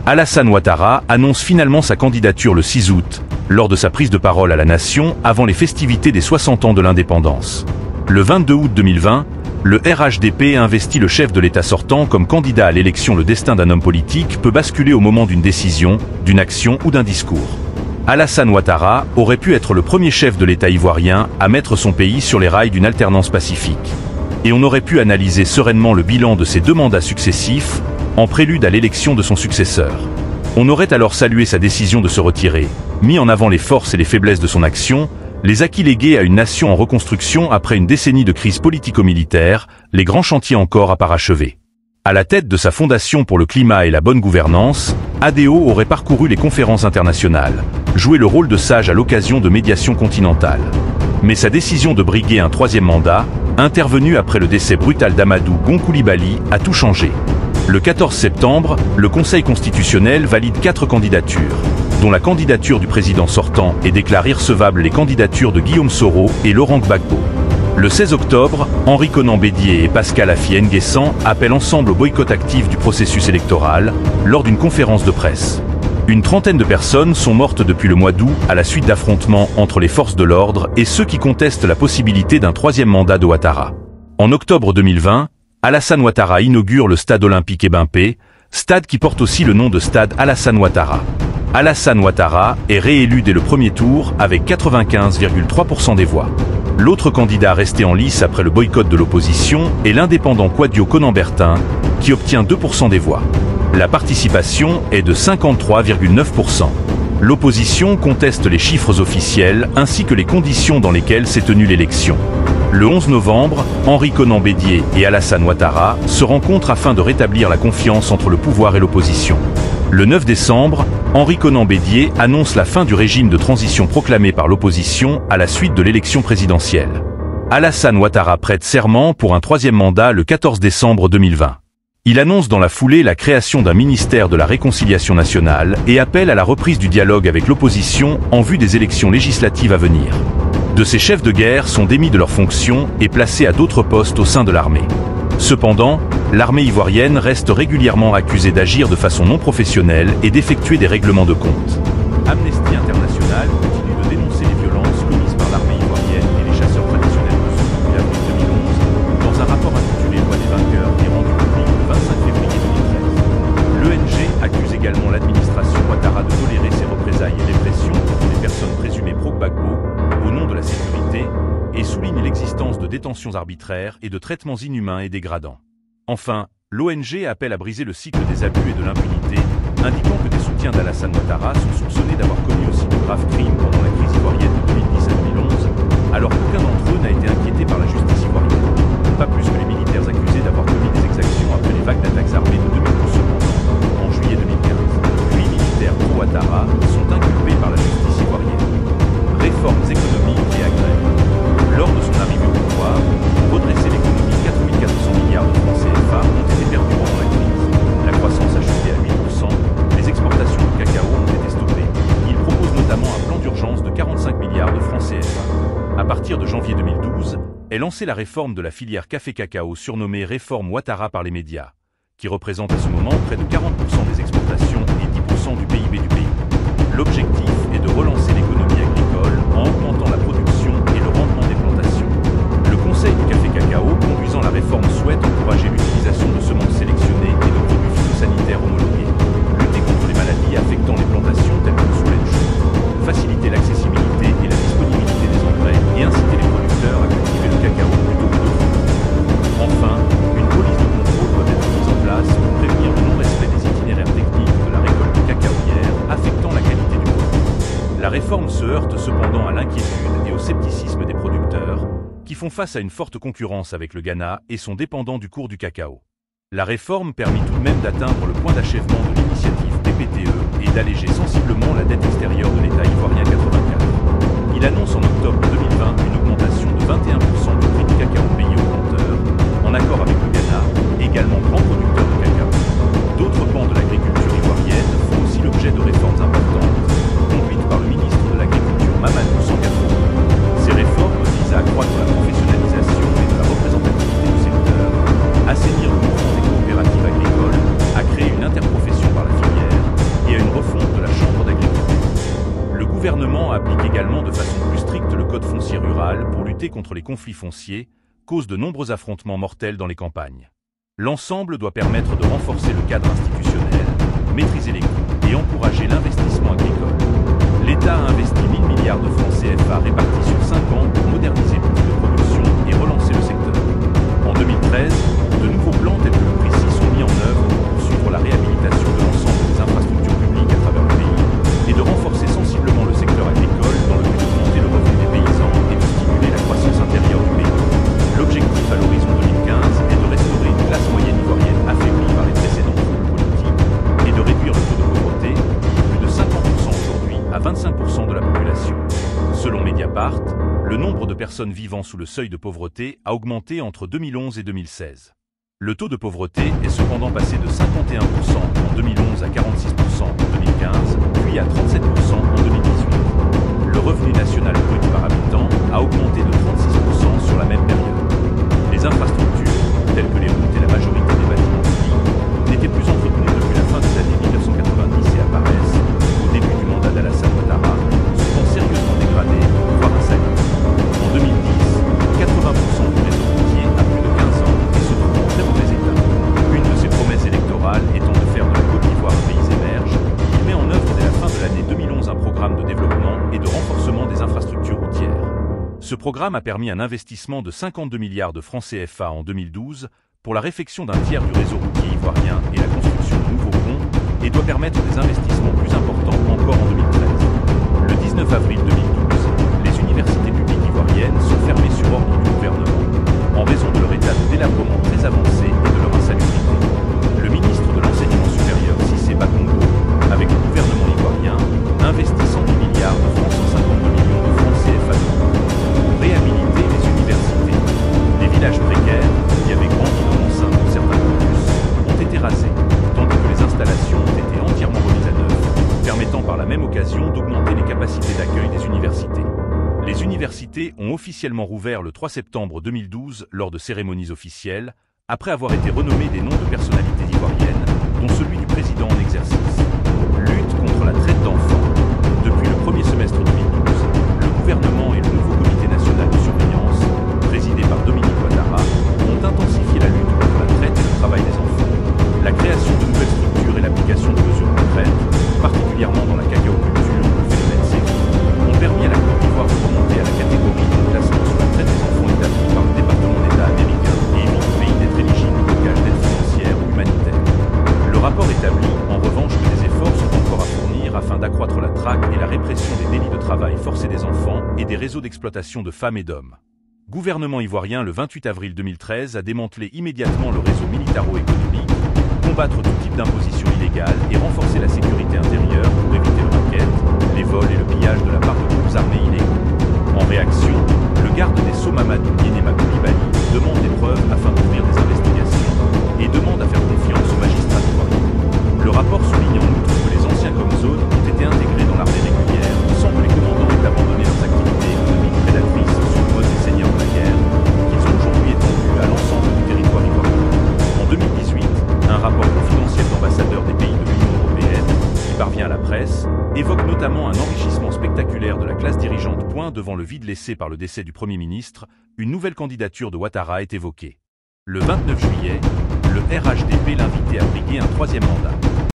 Alassane Ouattara annonce finalement sa candidature le 6 août, lors de sa prise de parole à la nation avant les festivités des 60 ans de l'indépendance. Le 22 août 2020, le RHDP investit le chef de l'État sortant comme candidat à l'élection. Le destin d'un homme politique peut basculer au moment d'une décision, d'une action ou d'un discours. Alassane Ouattara aurait pu être le premier chef de l'État ivoirien à mettre son pays sur les rails d'une alternance pacifique. Et on aurait pu analyser sereinement le bilan de ses 2 mandats successifs, en prélude à l'élection de son successeur. On aurait alors salué sa décision de se retirer, mis en avant les forces et les faiblesses de son action, les acquis légués à une nation en reconstruction après une décennie de crise politico-militaire, les grands chantiers encore à parachever. À la tête de sa fondation pour le climat et la bonne gouvernance, ADO aurait parcouru les conférences internationales, joué le rôle de sage à l'occasion de médiations continentales. Mais sa décision de briguer un 3e mandat, intervenue après le décès brutal d'Amadou Gon Coulibaly, a tout changé. Le 14 septembre, le Conseil constitutionnel valide 4 candidatures, dont la candidature du président sortant et déclare irrecevables les candidatures de Guillaume Soro et Laurent Gbagbo. Le 16 octobre, Henri Konan Bédié et Pascal Affi N'Guessan appellent ensemble au boycott actif du processus électoral, lors d'une conférence de presse. Une trentaine de personnes sont mortes depuis le mois d'août à la suite d'affrontements entre les forces de l'ordre et ceux qui contestent la possibilité d'un 3e mandat de Ouattara. En octobre 2020, Alassane Ouattara inaugure le stade olympique Ebimpé, stade qui porte aussi le nom de stade Alassane Ouattara. Alassane Ouattara est réélu dès le premier tour avec 95,3% des voix. L'autre candidat resté en lice après le boycott de l'opposition est l'indépendant Kouadio Konan-Bertin, qui obtient 2% des voix. La participation est de 53,9%. L'opposition conteste les chiffres officiels ainsi que les conditions dans lesquelles s'est tenue l'élection. Le 11 novembre, Henri Konan Bédié et Alassane Ouattara se rencontrent afin de rétablir la confiance entre le pouvoir et l'opposition. Le 9 décembre, Henri Konan Bédié annonce la fin du régime de transition proclamé par l'opposition à la suite de l'élection présidentielle. Alassane Ouattara prête serment pour un 3e mandat le 14 décembre 2020. Il annonce dans la foulée la création d'un ministère de la Réconciliation nationale et appelle à la reprise du dialogue avec l'opposition en vue des élections législatives à venir. De ces chefs de guerre sont démis de leurs fonctions et placés à d'autres postes au sein de l'armée. Cependant, l'armée ivoirienne reste régulièrement accusée d'agir de façon non professionnelle et d'effectuer des règlements de compte. Amnesty International continue de dénoncer les violences commises par l'armée ivoirienne et les chasseurs traditionnels russes depuis avril 2011, dans un rapport intitulé Loi des vainqueurs et rendu public le 25 février 2013. L'ONG accuse également l'administration Ouattara de tolérer ces représailles et répressions contre les personnes présumées pro-Gbagbo au nom de la sécurité et souligne l'existence de détentions arbitraires et de traitements inhumains et dégradants. Enfin, l'ONG appelle à briser le cycle des abus et de l'impunité, indiquant que des soutiens d'Alassane Ouattara sont soupçonnés d'avoir commis aussi de graves crimes pendant la crise ivoirienne de 2010 à 2011, alors qu'aucun d'entre eux n'a été inquiété par la justice ivoirienne. Pas plus que les militaires accusés d'avoir commis des exactions après les vagues d'attaques armées de 2012 cependant, en juillet 2015. 8 militaires pro-Ouattara sont inculpés par la justice ivoirienne. Réformes économiques et agraires. Lors de son arrivée au pouvoir, pour redresser l'économie, 4 400 milliards de francs CFA ont été perdus pendant la crise. La croissance a chuté à 8%, les exportations de cacao ont été stoppées. Il propose notamment un plan d'urgence de 45 milliards de francs CFA. À partir de janvier 2012, est lancée la réforme de la filière café-cacao surnommée Réforme Ouattara par les médias, qui représente à ce moment près de 40% des exportations et 10% du PIB du pays. L'objectif est de relancer l'économie agricole en augmentant la production et le rendement des plantations. Le Conseil du café-cacao, conduisant la réforme, souhaite encourager l'utilisation de semences sélectionnées et de produits phytosanitaires homologués, lutter contre les maladies affectant les plantations telles que le soleil chaud, faciliter l'accessibilité et la disponibilité des engrais et inciter les producteurs à cultiver le cacao plutôt que d'autres. Enfin, une police de contrôle doit être mise en place pour prévenir le non-respect des itinéraires techniques de la récolte cacaoyère affectant la qualité du produit. La réforme se heurte cependant à l'inquiétude et au scepticisme des producteurs, qui font face à une forte concurrence avec le Ghana et sont dépendants du cours du cacao. La réforme permet tout de même d'atteindre le point d'achèvement de l'initiative PPTE et d'alléger sensiblement la dette extérieure de l'État ivoirien 84. Il annonce en octobre 2020 une augmentation de 21% du prix du cacao payé aux planteurs, en accord avec le Ghana, également grand producteur de cacao. D'autres pans de l'agriculture ivoirienne font aussi l'objet de réformes importantes, conduites par le ministre de l'Agriculture Mamadou Sangato. Ces réformes visent à accroître la professionnalisation et de la représentativité du secteur, assainir le mouvement des coopératives agricoles, à créer une interprofession par la filière, gouvernement applique également de façon plus stricte le code foncier rural pour lutter contre les conflits fonciers, cause de nombreux affrontements mortels dans les campagnes. L'ensemble doit permettre de renforcer le cadre institutionnel, maîtriser les coûts et encourager l'investissement agricole. L'État a investi 1 000 milliards de francs CFA répartis sur 5 ans pour moderniser l'outil de production et relancer le secteur. En 2013, de nouveaux plans tels que le Précis sont mis en œuvre pour poursuivre la réhabilitation de l'ensemble des infrastructures publiques à travers le pays et de renforcer sensiblement le secteur agricole dans le but d'augmenter le revenu des paysans et de stimuler la croissance intérieure du pays. L'objectif à l'horizon 2015 est de restaurer une classe moyenne ivoirienne affaiblie par les précédents troubles politiques et de réduire le taux de pauvreté de plus de 50% aujourd'hui à 25% de la population. Selon Mediapart, le nombre de personnes vivant sous le seuil de pauvreté a augmenté entre 2011 et 2016. Le taux de pauvreté est cependant passé de 51% en 2011 à 46% en 2015, puis à 37% en 2018. Le revenu national brut par habitant a augmenté de 36% sur la même période. Les infrastructures, telles que les routes et la majorité des bâtiments publics, n'étaient plus entretenues depuis la fin des années 1990 et apparaissent, au début du mandat d'Alassane Ouattara, souvent sérieusement dégradées, voire insalubres. En 2010, 80% du réseau routier a plus de 15 ans et se trouve en très mauvais état. Une de ses promesses électorales étant de faire de la Côte d'Ivoire un pays émerge, il met en œuvre dès la fin de l'année 2011 un programme de développement et de renforcement des infrastructures routières. Ce programme a permis un investissement de 52 milliards de francs CFA en 2012 pour la réfection d'un tiers du réseau routier ivoirien et la construction de nouveaux ponts et doit permettre des investissements plus importants encore en 2013. Le 19 avril 2012, les universités publiques ivoiriennes sont fermées sur ordre du gouvernement en raison de leur état de délabrement très avancé et de leur insalubrité. Le ministre de l'Enseignement supérieur, Cissé Bakongo, avec le gouvernement ivoirien, investit 110 milliards de francs 152 millions de francs CFA pour réhabiliter les universités. Les villages précaires, qui avaient grandi dans l'enceinte de certains campus, ont été rasés, tandis que les installations ont été entièrement remises à neuf, permettant par la même occasion d'augmenter les capacités d'accueil des universités. Les universités ont officiellement rouvert le 3 septembre 2012 lors de cérémonies officielles, après avoir été renommées des noms de personnalités ivoiriennes, dont celui du président en exercice. Lutte contre la traite d'enfants. Depuis le premier semestre 2012, le gouvernement et le nouveau comité national de surveillance, présidé par Dominique Ouattara, ont intensifié la lutte contre la traite et le travail des enfants. La création de nouvelles structures et l'application de mesures concrètes, particulièrement dans la cacao-culture où le phénomène sévit, ont permis à la Côte d'Ivoire de remonter à la catégorie de classement sur la traite des enfants établie par le département d'État américain et évite au pays d'être éligible au blocage d'aide financière ou humanitaire. Le rapport établit, en revanche, que des efforts sont encore à fournir afin d'accroître la traque et la répression des délits de travail forcé des enfants et des réseaux d'exploitation de femmes et d'hommes. Gouvernement ivoirien le 28 avril 2013 a démantelé immédiatement le réseau militaro-économique, combattre tout type d'imposition illégale et renforcer la sécurité intérieure pour éviter le racket, les vols et le pillage de la part de groupes armés illégaux. En réaction, le garde des Sceaux Mamadou Ndiénéma Coulibaly demande des preuves afin d'ouvrir des investigations et demande à faire confiance aux magistrats ivoiriens. Le rapport souligne en outre que les anciens Comzones ont été intégrés dans l'armée régulière sans que les commandants aient abandonné leurs activités économiques prédatrices sur le mode des seigneurs de la guerre, qu'ils ont aujourd'hui étendues à l'ensemble du territoire ivoirien. En 2018, un rapport confidentiel d'ambassadeurs des pays de l'Union européenne, qui parvient à la presse, évoque notamment un enrichissement spectaculaire de la classe dirigeante. Devant le vide laissé par le décès du Premier ministre, une nouvelle candidature de Ouattara est évoquée. Le 29 juillet, le RHDP l'invitait à briguer un troisième mandat.